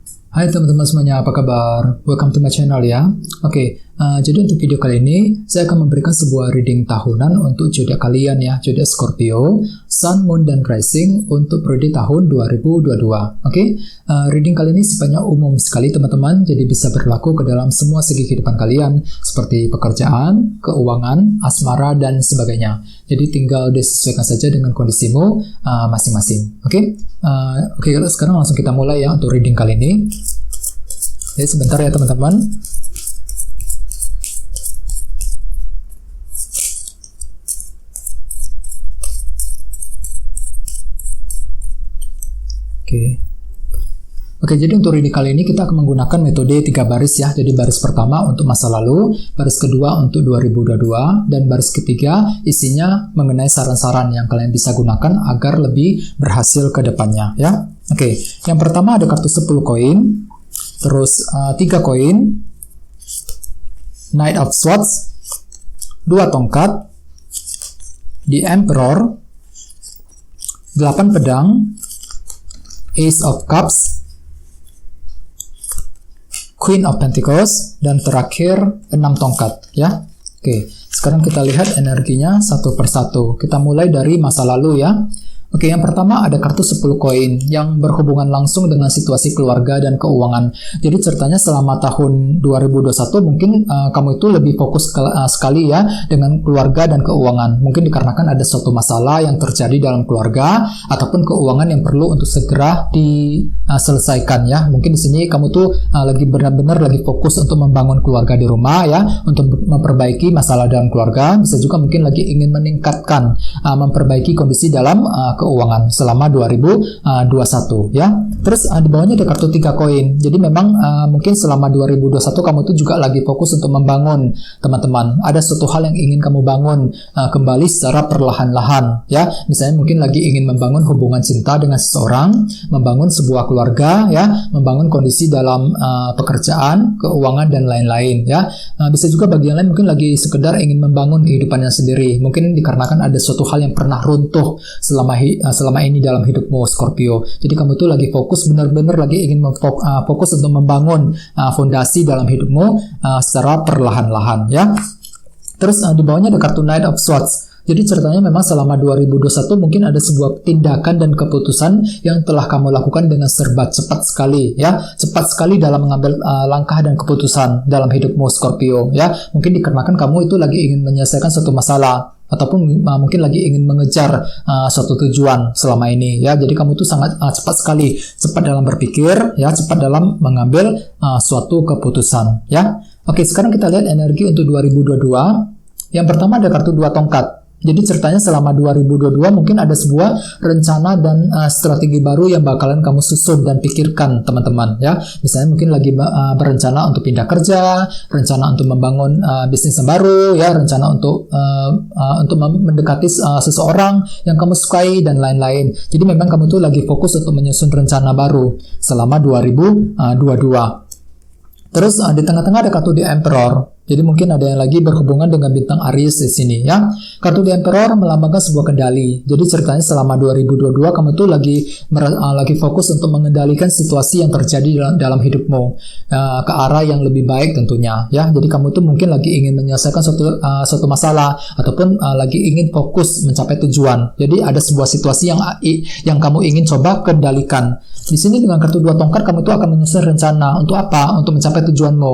Hai teman-teman semuanya, apa kabar? Welcome to my channel ya. Jadi untuk video kali ini, saya akan memberikan sebuah reading tahunan untuk zodiak kalian ya, zodiak Scorpio, Sun, Moon, dan Rising untuk periode tahun 2022. Reading kali ini sifatnya umum sekali teman-teman, jadi bisa berlaku ke dalam semua segi kehidupan kalian, seperti pekerjaan, keuangan, asmara, dan sebagainya. Jadi tinggal disesuaikan saja dengan kondisimu masing-masing. Sekarang langsung kita mulai ya untuk reading kali ini. Jadi sebentar ya teman-teman. Jadi untuk reading kali ini kita akan menggunakan metode 3 baris ya. Jadi baris pertama untuk masa lalu, baris kedua untuk 2022, dan baris ketiga isinya mengenai saran-saran yang kalian bisa gunakan agar lebih berhasil ke depannya ya. Yang pertama ada kartu 10 koin, terus 3 koin, Knight of Swords, 2 tongkat, The Emperor, 8 pedang, Ace of Cups, Queen of Pentacles, dan terakhir 6 tongkat ya. Sekarang kita lihat energinya satu persatu. Kita mulai dari masa lalu ya. Yang pertama ada kartu 10 koin yang berhubungan langsung dengan situasi keluarga dan keuangan. Jadi ceritanya selama tahun 2021 mungkin kamu itu lebih fokus sekali ya dengan keluarga dan keuangan. Mungkin dikarenakan ada suatu masalah yang terjadi dalam keluarga ataupun keuangan yang perlu untuk segera diselesaikan ya. Mungkin di sini kamu tuh lagi benar-benar lagi fokus untuk membangun keluarga di rumah ya, untuk memperbaiki masalah dalam keluarga. Bisa juga mungkin lagi ingin meningkatkan, memperbaiki kondisi dalam keuangan selama 2021 ya. Terus di bawahnya ada kartu 3 koin. Jadi memang mungkin selama 2021 kamu itu juga lagi fokus untuk membangun teman-teman. Ada suatu hal yang ingin kamu bangun kembali secara perlahan-lahan ya. Misalnya mungkin lagi ingin membangun hubungan cinta dengan seseorang, membangun sebuah keluarga ya, membangun kondisi dalam pekerjaan, keuangan, dan lain-lain ya. Bisa juga bagian lain mungkin lagi sekedar ingin membangun kehidupannya sendiri. Mungkin dikarenakan ada suatu hal yang pernah runtuh selama ini dalam hidupmu Scorpio. Jadi kamu tuh lagi fokus, benar-benar lagi ingin fokus untuk membangun fondasi dalam hidupmu secara perlahan-lahan ya. Terus di bawahnya ada kartu Knight of Swords. Jadi ceritanya memang selama 2021 mungkin ada sebuah tindakan dan keputusan yang telah kamu lakukan dengan serba cepat sekali ya. Cepat sekali dalam mengambil langkah dan keputusan dalam hidupmu Scorpio ya. Mungkin dikarenakan kamu itu lagi ingin menyelesaikan suatu masalah ataupun mungkin lagi ingin mengejar suatu tujuan selama ini ya. Jadi kamu tuh sangat cepat sekali, cepat dalam berpikir ya, cepat dalam mengambil suatu keputusan ya. Sekarang kita lihat energi untuk 2022. Yang pertama ada kartu 2 tongkat. Jadi ceritanya selama 2022 mungkin ada sebuah rencana dan strategi baru yang bakalan kamu susun dan pikirkan teman-teman ya. Misalnya mungkin lagi berencana untuk pindah kerja, rencana untuk membangun bisnis yang baru ya, rencana untuk mendekati seseorang yang kamu sukai dan lain-lain. Jadi memang kamu tuh lagi fokus untuk menyusun rencana baru selama 2022. Terus di tengah-tengah ada kartu The Emperor. Jadi mungkin ada yang lagi berhubungan dengan bintang Aries di sini ya. Kartu The Emperor melambangkan sebuah kendali. Jadi ceritanya selama 2022 kamu tuh lagi fokus untuk mengendalikan situasi yang terjadi dalam hidupmu ke arah yang lebih baik tentunya ya. Jadi kamu tuh mungkin lagi ingin menyelesaikan suatu masalah ataupun lagi ingin fokus mencapai tujuan. Jadi ada sebuah situasi yang kamu ingin coba kendalikan. Di sini dengan kartu 2 tongkat kamu tuh akan menyusun rencana untuk apa? Untuk mencapai tujuanmu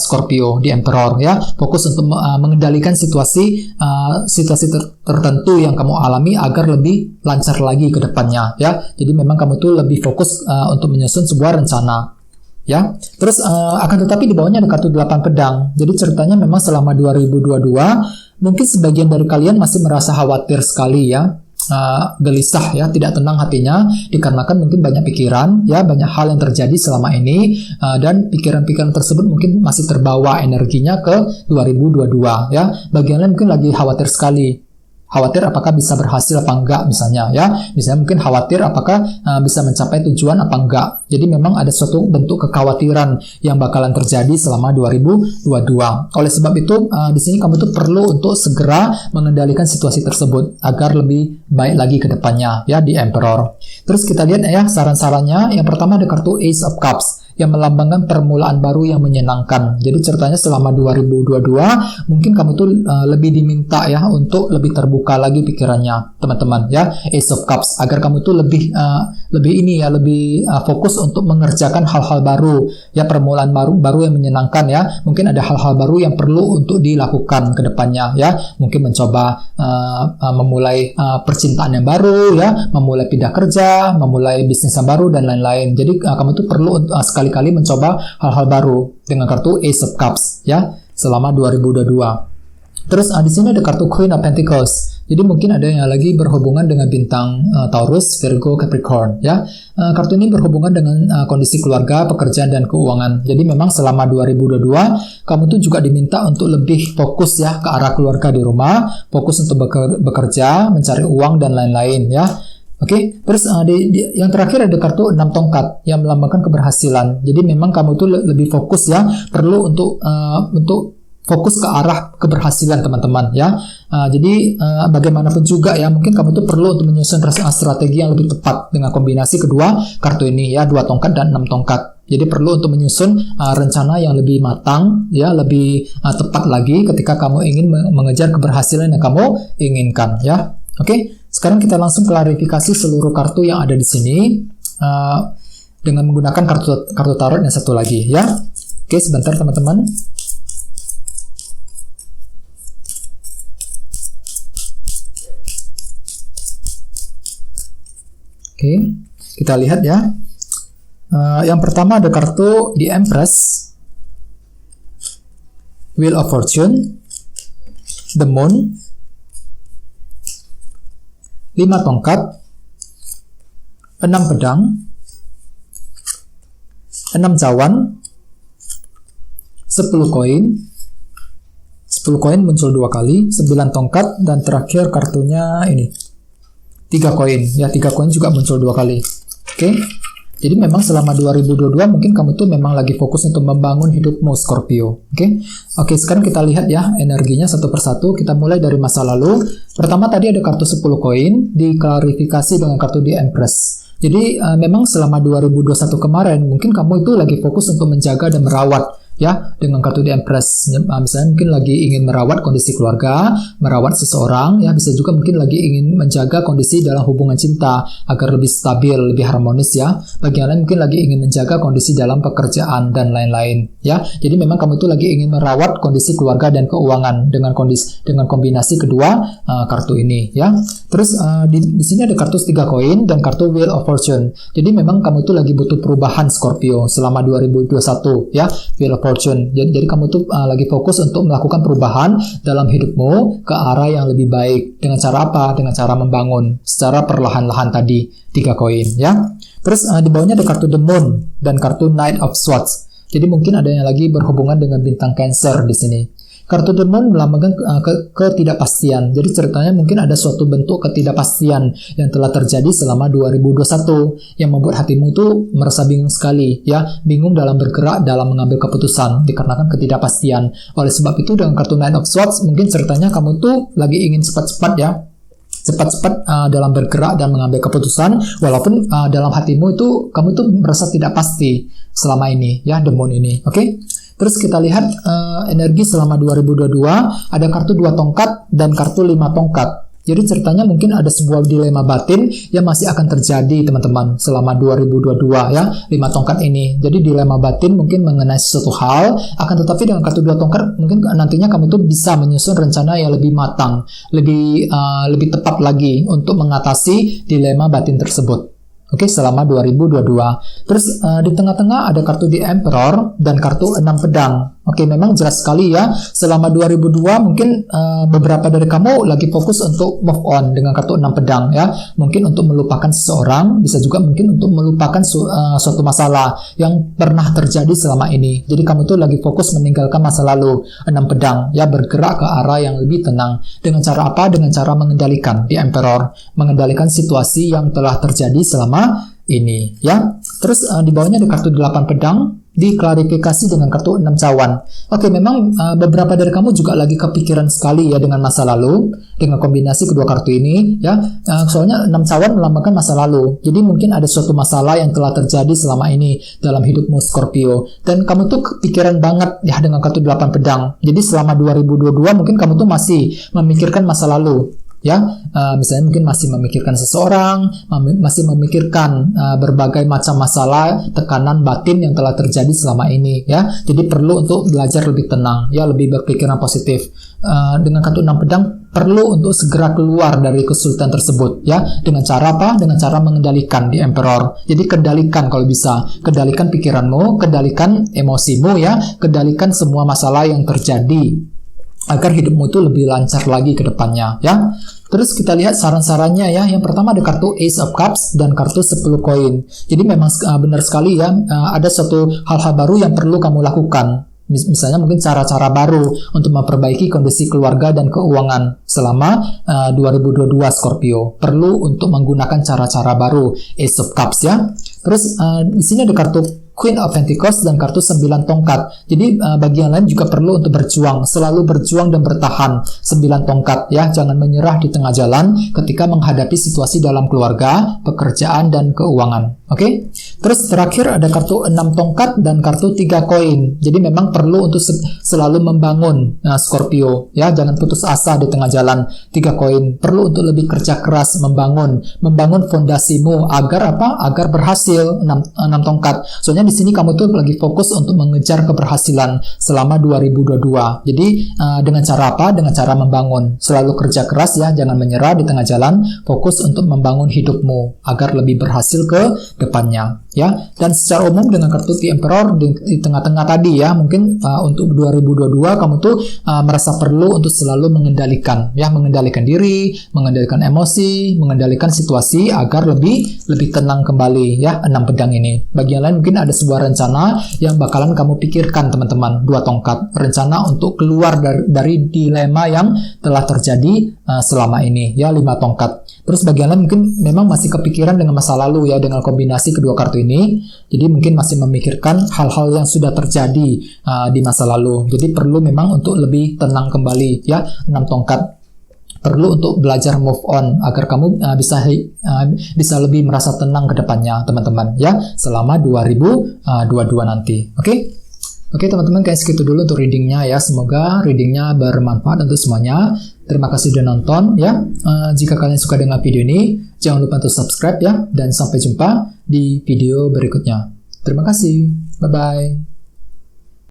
Scorpio di Emperor ya. Fokus untuk mengendalikan situasi tertentu yang kamu alami agar lebih lancar lagi ke depannya ya. Jadi memang kamu tuh lebih fokus untuk menyusun sebuah rencana ya. Terus akan tetapi di bawahnya ada kartu 8 pedang. Jadi ceritanya memang selama 2022 mungkin sebagian dari kalian masih merasa khawatir sekali ya. Gelisah ya, tidak tenang hatinya dikarenakan mungkin banyak pikiran ya, banyak hal yang terjadi selama ini dan pikiran-pikiran tersebut mungkin masih terbawa energinya ke 2022 ya. Bagian lain mungkin lagi khawatir sekali. Khawatir apakah bisa berhasil apa enggak misalnya ya. Misalnya mungkin khawatir apakah bisa mencapai tujuan apa enggak. Jadi memang ada suatu bentuk kekhawatiran yang bakalan terjadi selama 2022. Oleh sebab itu di sini kamu tuh perlu untuk segera mengendalikan situasi tersebut agar lebih baik lagi ke depannya ya di Emperor. Terus kita lihat ya saran-sarannya. Yang pertama ada kartu Ace of Cups. yang melambangkan permulaan baru yang menyenangkan. Jadi ceritanya selama 2022 mungkin kamu tuh lebih diminta ya untuk lebih terbuka lagi pikirannya, teman-teman ya. Ace of Cups, agar kamu tuh lebih fokus untuk mengerjakan hal-hal baru ya, permulaan baru yang menyenangkan ya. Mungkin ada hal-hal baru yang perlu untuk dilakukan ke depannya ya. Mungkin mencoba memulai percintaan yang baru ya, memulai pindah kerja, memulai bisnis yang baru dan lain-lain. Jadi kamu tuh perlu sekali-kali mencoba hal-hal baru dengan kartu Ace of Cups ya selama 2022. Terus di sini ada kartu Queen of Pentacles. Jadi mungkin ada yang lagi berhubungan dengan bintang Taurus, Virgo, Capricorn ya. Kartu ini berhubungan dengan kondisi keluarga, pekerjaan dan keuangan. Jadi memang selama 2022 kamu tuh juga diminta untuk lebih fokus ya ke arah keluarga di rumah, fokus untuk bekerja, mencari uang dan lain-lain ya. Oke, terus yang terakhir ada kartu 6 tongkat yang melambangkan keberhasilan. Jadi memang kamu tuh lebih fokus ya, perlu untuk fokus ke arah keberhasilan teman-teman ya. Jadi bagaimanapun juga ya, mungkin kamu tuh perlu untuk menyusun strategi yang lebih tepat dengan kombinasi kedua kartu ini ya, 2 tongkat dan 6 tongkat. Jadi perlu untuk menyusun rencana yang lebih matang ya, lebih tepat lagi ketika kamu ingin mengejar keberhasilan yang kamu inginkan ya. Oke, sekarang kita langsung klarifikasi seluruh kartu yang ada di sini dengan menggunakan kartu tarot yang satu lagi ya. Oke, sebentar teman-teman. Oke, kita lihat ya. Yang pertama ada kartu The Empress, Wheel of Fortune, The Moon, 5 tongkat, 6 pedang, 6 cawan, 10 koin. 10 koin muncul 2 kali, 9 tongkat, dan terakhir kartunya ini 3 koin ya, 3 koin juga muncul 2 kali. Oke. Jadi memang selama 2022 mungkin kamu tuh memang lagi fokus untuk membangun hidupmu, Scorpio. Oke, sekarang kita lihat ya energinya satu persatu. Kita mulai dari masa lalu. Pertama tadi ada kartu 10 koin, diklarifikasi dengan kartu The Empress. Jadi memang selama 2021 kemarin mungkin kamu itu lagi fokus untuk menjaga dan merawat ya dengan kartu The Empress. Misalnya mungkin lagi ingin merawat kondisi keluarga, merawat seseorang ya, bisa juga mungkin lagi ingin menjaga kondisi dalam hubungan cinta agar lebih stabil, lebih harmonis ya. Bagi yang lain mungkin lagi ingin menjaga kondisi dalam pekerjaan dan lain-lain ya. Jadi memang kamu itu lagi ingin merawat kondisi keluarga dan keuangan dengan kombinasi kedua kartu ini ya. Terus di sini ada kartu 3 koin dan kartu Wheel of Fortune. Jadi memang kamu itu lagi butuh perubahan, Scorpio, selama 2021 ya. Wheel of Fortune. Jadi kamu tuh lagi fokus untuk melakukan perubahan dalam hidupmu ke arah yang lebih baik. Dengan cara apa? Dengan cara membangun secara perlahan-lahan tadi 3 koin ya. Terus di bawahnya ada kartu The Moon dan kartu Knight of Swords. Jadi mungkin ada yang lagi berhubungan dengan bintang Cancer di sini. Kartu The Moon melambangkan ketidakpastian. Jadi ceritanya mungkin ada suatu bentuk ketidakpastian yang telah terjadi selama 2021 yang membuat hatimu itu merasa bingung sekali ya, bingung dalam bergerak, dalam mengambil keputusan dikarenakan ketidakpastian. Oleh sebab itu dengan kartu Knight of Swords mungkin ceritanya kamu tuh lagi ingin cepat-cepat ya, cepat-cepat dalam bergerak dan mengambil keputusan, walaupun dalam hatimu itu kamu itu merasa tidak pasti selama ini ya, The Moon ini. Oke. Terus kita lihat energi selama 2022, ada kartu 2 tongkat dan kartu 5 tongkat. Jadi ceritanya mungkin ada sebuah dilema batin yang masih akan terjadi teman-teman selama 2022 ya, 5 tongkat ini. Jadi dilema batin mungkin mengenai sesuatu hal, akan tetapi dengan kartu 2 tongkat mungkin nantinya kamu tuh bisa menyusun rencana yang lebih matang, lebih tepat lagi untuk mengatasi dilema batin tersebut. Oke, selama 2022. Terus di tengah-tengah ada kartu The Emperor dan kartu 6 pedang. Oke, memang jelas sekali ya, selama 2002 mungkin beberapa dari kamu lagi fokus untuk move on dengan kartu 6 pedang ya. Mungkin untuk melupakan seseorang, bisa juga mungkin untuk melupakan suatu masalah yang pernah terjadi selama ini. Jadi kamu tuh lagi fokus meninggalkan masa lalu. 6 pedang ya, bergerak ke arah yang lebih tenang. Dengan cara apa? Dengan cara mengendalikan The Emperor, mengendalikan situasi yang telah terjadi selama ini ya. Terus di bawahnya ada kartu 8 pedang diklarifikasi dengan kartu 6 cawan. Oke, memang beberapa dari kamu juga lagi kepikiran sekali ya dengan masa lalu, dengan kombinasi kedua kartu ini ya. Soalnya 6 cawan melambangkan masa lalu. Jadi mungkin ada suatu masalah yang telah terjadi selama ini dalam hidupmu Scorpio. Dan kamu tuh kepikiran banget ya dengan kartu 8 pedang. Jadi selama 2022 mungkin kamu tuh masih memikirkan masa lalu. Ya, misalnya mungkin masih memikirkan seseorang, masih memikirkan berbagai macam masalah, tekanan batin yang telah terjadi selama ini, ya. Jadi perlu untuk belajar lebih tenang, ya, lebih berpikiran positif. Dengan kartu 6 pedang perlu untuk segera keluar dari kesulitan tersebut, ya. Dengan cara apa? Dengan cara mengendalikan di Emperor. Jadi kendalikan kalau bisa, kendalikan pikiranmu, kendalikan emosimu, ya, kendalikan semua masalah yang terjadi, agar hidupmu itu lebih lancar lagi ke depannya, ya. Terus kita lihat saran-sarannya ya. Yang pertama ada kartu Ace of Cups dan kartu 10 koin. Jadi memang benar sekali ya, ada suatu hal-hal baru yang perlu kamu lakukan. Misalnya mungkin cara-cara baru untuk memperbaiki kondisi keluarga dan keuangan selama 2022 Scorpio. Perlu untuk menggunakan cara-cara baru, Ace of Cups ya. Terus di sini ada kartu Queen of Pentacles dan kartu 9 tongkat. Jadi bagi yang lain juga perlu untuk berjuang, selalu berjuang dan bertahan. 9 tongkat ya, jangan menyerah di tengah jalan ketika menghadapi situasi dalam keluarga, pekerjaan dan keuangan. Oke? Terus terakhir ada kartu 6 tongkat dan kartu 3 koin. Jadi memang perlu untuk selalu membangun Scorpio ya, jangan putus asa di tengah jalan. 3 koin perlu untuk lebih kerja keras membangun fondasimu agar apa? Agar berhasil. 6 tongkat. Soalnya di sini kamu tuh lagi fokus untuk mengejar keberhasilan selama 2022. Jadi dengan cara apa? Dengan cara membangun. Selalu kerja keras ya, jangan menyerah di tengah jalan. Fokus untuk membangun hidupmu agar lebih berhasil ke depannya. Ya, dan secara umum dengan kartu The Emperor di tengah-tengah tadi ya, mungkin untuk 2022 kamu tuh merasa perlu untuk selalu mengendalikan diri, mengendalikan emosi, mengendalikan situasi agar lebih tenang kembali ya. 6 pedang ini. Bagi yang lain mungkin ada sebuah rencana yang bakalan kamu pikirkan teman-teman. 2 tongkat, rencana untuk keluar dari dilema yang telah terjadi selama ini ya. 5 tongkat. Terus bagi yang lain mungkin memang masih kepikiran dengan masa lalu ya, dengan kombinasi kedua kartu ini. Jadi mungkin masih memikirkan hal-hal yang sudah terjadi di masa lalu. Jadi perlu memang untuk lebih tenang kembali ya. 6 tongkat. Perlu untuk belajar move on agar kamu bisa lebih merasa tenang ke depannya teman-teman ya, selama 2022 nanti. Oke teman-teman, kayak segitu dulu untuk readingnya ya. Semoga readingnya bermanfaat untuk semuanya. Terima kasih sudah nonton ya. Jika kalian suka dengan video ini, jangan lupa untuk subscribe ya. Dan sampai jumpa di video berikutnya. Terima kasih. Bye-bye.